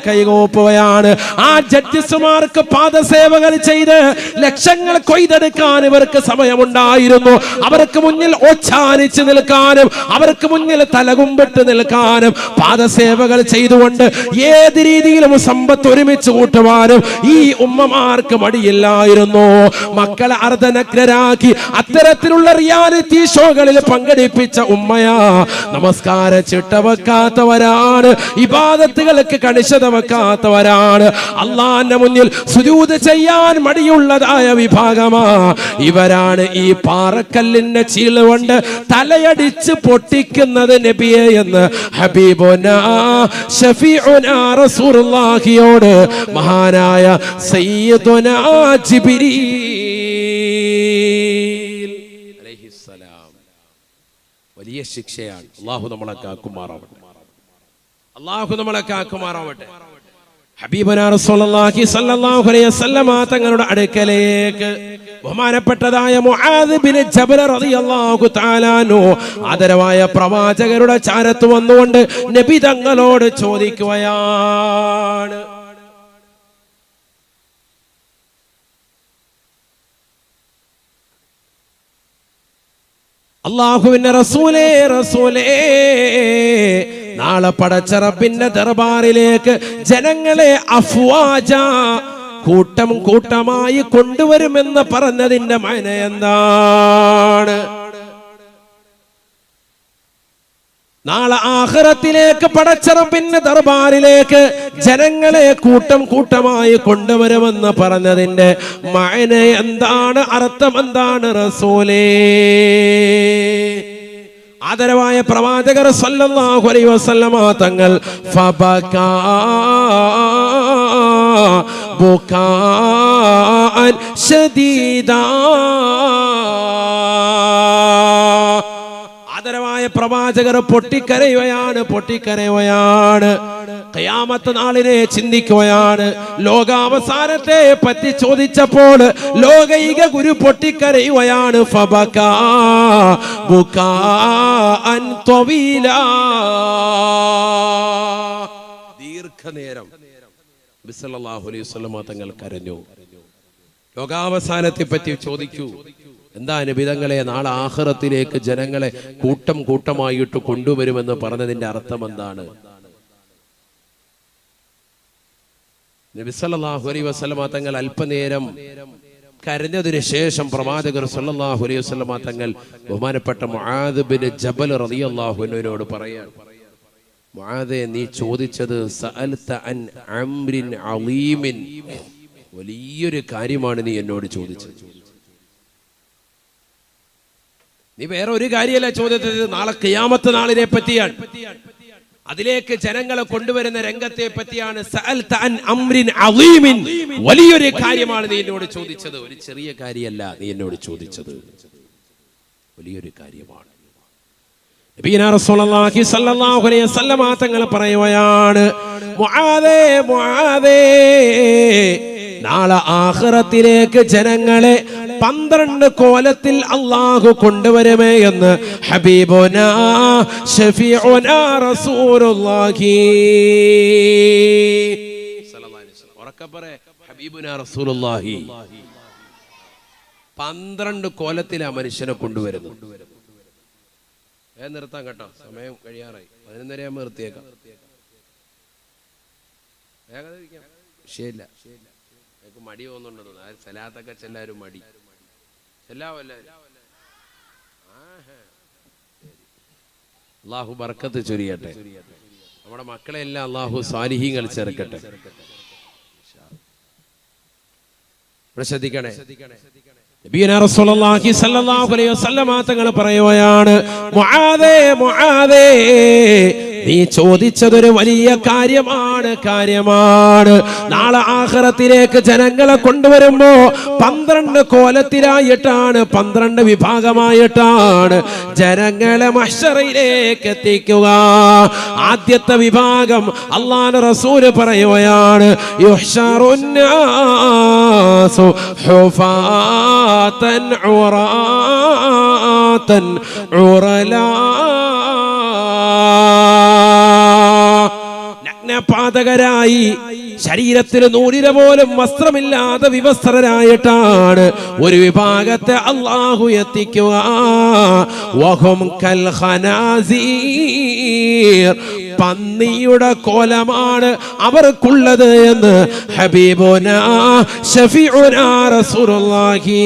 ആ ജഡ്ജസ്മാർക്ക് പാദസേവകൾ ചെയ്ത് ലക്ഷങ്ങൾ കൊയ്തെടുക്കാൻ ഇവർക്ക് സമയമുണ്ടായിരുന്നു. അവർക്ക് മുന്നിൽ ഓച്ചാനിച്ച് നിൽക്കാനും അവർക്ക് മുന്നിൽ തലകുമ്പിട്ട് നിൽക്കാനും പാദസേവകൾ ചെയ്തുകൊണ്ട് ഏത് രീതിയിലും സമ്പത്ത് ഒരുമിച്ച് കൂട്ടുവാനും ഈ ഉമ്മമാർക്ക് മടിയില്ലായിരുന്നു. മക്കളെ അർദ്ധനഗ്നരാക്കി അത്തരത്തിലുള്ള റിയാലിറ്റി ഷോകളിൽ പങ്കെടുപ്പിച്ച ഉമ്മയാ. നമസ്കാര ചിട്ട വെക്കാത്തവരാണ്, ഇബാദത്തുകൾക്ക് കണിശത വെക്കാത്തവരാണ്, അള്ളാന്റെ മുന്നിൽ സുജൂദ് ചെയ്യാൻ മടിയുള്ളതായ വിഭാഗമാ. ഇവരാണ് ഈ പാറക്കല്ലിന്റെ ചീള് കൊണ്ട് തലയടിച്ച് പൊട്ടിക്കുന്നത് നബിയെ എന്ന് ഹബീബുനാ ശഫീഉനാ റസൂലുള്ളാഹിയോട് മഹാനായ സയ്യിദുനാ ജിബ്രീൽ അലൈഹിസ്സലാം വലിയ ശിക്ഷയാണ്. അല്ലാഹു നമ്മളെ കാക്കുമാറാവട്ടെ, അല്ലാഹു നമ്മളെ കാക്കുമാറാവട്ടെ. ഹബീബനാ റസൂലുള്ളാഹി സ്വല്ലല്ലാഹു അലൈഹി വസല്ലമ തങ്ങളുടെ അടുക്കലേക്ക് ബഹുമാനപ്പെട്ടതായ മുആദ് ബിൻ ജബൽ റളിയല്ലാഹു തആല അൻഹു ആദരവായ പ്രവാചകരുടെ ചാരത്ത് വന്നുകൊണ്ട് നബി തങ്ങളോട് ചോദിക്കുകയാണ്, അല്ലാഹുവിന്റെ റസൂലേ റസൂലേ, നാളെ പടച്ച റബ്ബിന്റെ ദർബാറിലേക്ക് ജനങ്ങളെ അഫ്വാജ കൂട്ടം കൂട്ടമായി കൊണ്ടുവരുമെന്ന് പറഞ്ഞതിന്റെ മഅന എന്താണ്? നാളെ ആഖിറത്തിലേക്ക് പടച്ച റബ്ബിന്റെ ദർബാറിലേക്ക് ജനങ്ങളെ കൂട്ടം കൂട്ടമായി കൊണ്ടുവരുമെന്ന് പറഞ്ഞതിന്റെ മഅന എന്താണ്, അർത്ഥം എന്താണ് റസൂലേ? ആദരവായ പ്രവാചകർ സല്ലല്ലാഹു അലൈഹി വസല്ലമ തങ്ങൾ ഫബകാ ബുകാഅൻ ശദീദാ, ആദരവായ പ്രവാചകർ പൊട്ടിക്കരയുകയാണ്. ഖിയാമത്ത് നാളിനെ ചിന്തിക്കുകയാണ്. ലോകാവസാനത്തെ പറ്റി ചോദിച്ചപ്പോൾ ലോകൈക ഗുരു പൊട്ടിക്കരയുകയാണ്. ഫബകാ ബുകാഅൻ ത്വവീലാ, ദീർഘനേരം നബി സല്ലല്ലാഹു അലൈഹി വസല്ലം തങ്ങൾ കരഞ്ഞു. ലോകാവസാനത്തെ പറ്റി ചോദിക്കൂ. എന്താ നബി തങ്ങളെ, നാളെ ആഖിറത്തിലേക്ക് ജനങ്ങളെ കൂട്ടം കൂട്ടമായിട്ട് കൊണ്ടുവരുമെന്ന് പറഞ്ഞതിന്റെ അർത്ഥം എന്താണ്? നബി സല്ലല്ലാഹു അലൈഹി വസല്ലം തങ്ങൾ അല്പനേരം കരഞ്ഞതിനു ശേഷം പ്രവാചകർ സല്ലല്ലാഹു അലൈഹി വസല്ലം തങ്ങൾ ബഹുമാനപ്പെട്ട മുആദ് ബിൻ ജബൽ റളിയല്ലാഹു അൻഹുവിനോട് പറയാണ്, മുആദേ, നീ ചോദിച്ചത് സഅൽത അൻ അംരിൻ അളീമിൻ, വലിയൊരു കാര്യമാണ് നീ എന്നോട് ചോദിച്ചത്. നീ വേറെ ഒരു കാര്യമല്ല ചോദിച്ചത്, നാളെ ഖിയാമത്ത് നാളിനെ പറ്റിയാണ്, അതിലേക്ക് ജനങ്ങളെ കൊണ്ടുവരുന്ന രംഗത്തെ പറ്റിയാണ്. സഅൽത അൻ അംരിൻ അളീമിൻ, വലിയൊരു കാര്യമാണ് നീ എന്നോട് ചോദിച്ചത്. ഒരു ചെറിയ കാര്യമല്ല നീ എന്നോട് ചോദിച്ചത്, വലിയൊരു കാര്യമാണ്. നബിയനാ റസൂലുള്ളാഹി സ്വല്ലല്ലാഹു അലൈഹി വസല്ലം തങ്ങൾ പറയുകയാണ്, മുആദേ മുആദേ, നാളെ ആഖിറത്തിലേക്ക് ജനങ്ങളെ 12 കോലത്തിൽ അല്ലാഹു കൊണ്ടുവരുമേ എന്ന് ഹബീബുനാ ശഫീഉനാ റസൂലുള്ളാഹി സ്വല്ലല്ലാഹു അലൈഹി വസല്ലം. ഉറക്കെ പറ, ഹബീബുനാ റസൂലുള്ളാഹി 12 കോലത്തിലാ മനുഷ്യനെ കൊണ്ടുവരുന്നത്. നിർത്താം കേട്ടോ, സമയം കഴിയാറായി. 11:30 ആകുമ്പോൾ നിർത്തിയേക്കാം. ശരിയില്ല, എനിക്ക് മടി തോന്നുന്നുണ്ടെന്ന്. സലാത്തൊക്കെ ചെല്ലാരും മടി ചെല്ലാവല്ലേ. അള്ളാഹു ബർക്കത്ത് ചൊരിയട്ടെ, നമ്മുടെ മക്കളെ എല്ലാം അള്ളാഹു സാലിഹീങ്ങൾ ചേർക്കട്ടെ. ഇവിടെ ശ്രദ്ധിക്കണേ. നബിയനാ റസൂലുള്ളാഹി സ്വല്ലല്ലാഹു അലൈഹി വസല്ലം തങ്ങൾ പറയുകയാണ്, മുആദേ മുആദേ, നീ ചോദിച്ചതൊരു വലിയ കാര്യമാണ്. നാളെ ആഖിറത്തിലേക്ക് ജനങ്ങളെ കൊണ്ടുവരുമ്പോ 12 കോലത്തിലായിട്ടാണ്, 12 വിഭാഗമായിട്ടാണ് ജനങ്ങളെ മഹ്ശറിലേക്ക് എത്തിക്കുക. ആദ്യത്തെ വിഭാഗം അല്ലാഹുവിന്റെ റസൂല് പറയുകയാണ്, യുഹ്ശറുന്നാസു ഹുഫാതൻ ഉറാതൻ ഉറലാ, നഗ്നപാതകരായി ശരീരത്തിൽ നൂലിര പോലും വസ്ത്രമില്ലാതെ വിവസ്ത്രരായിട്ടാണ് ഒരു വിഭാഗത്തെ അല്ലാഹു എത്തിക്കുക. വഹും കൽ ഖനാസീർ, പന്നിയുടെ കോലമാണ് അവർക്കുള്ളത് എന്ന് ഹബീബുനാ ശഫീഉനാ റസൂലുള്ളാഹി.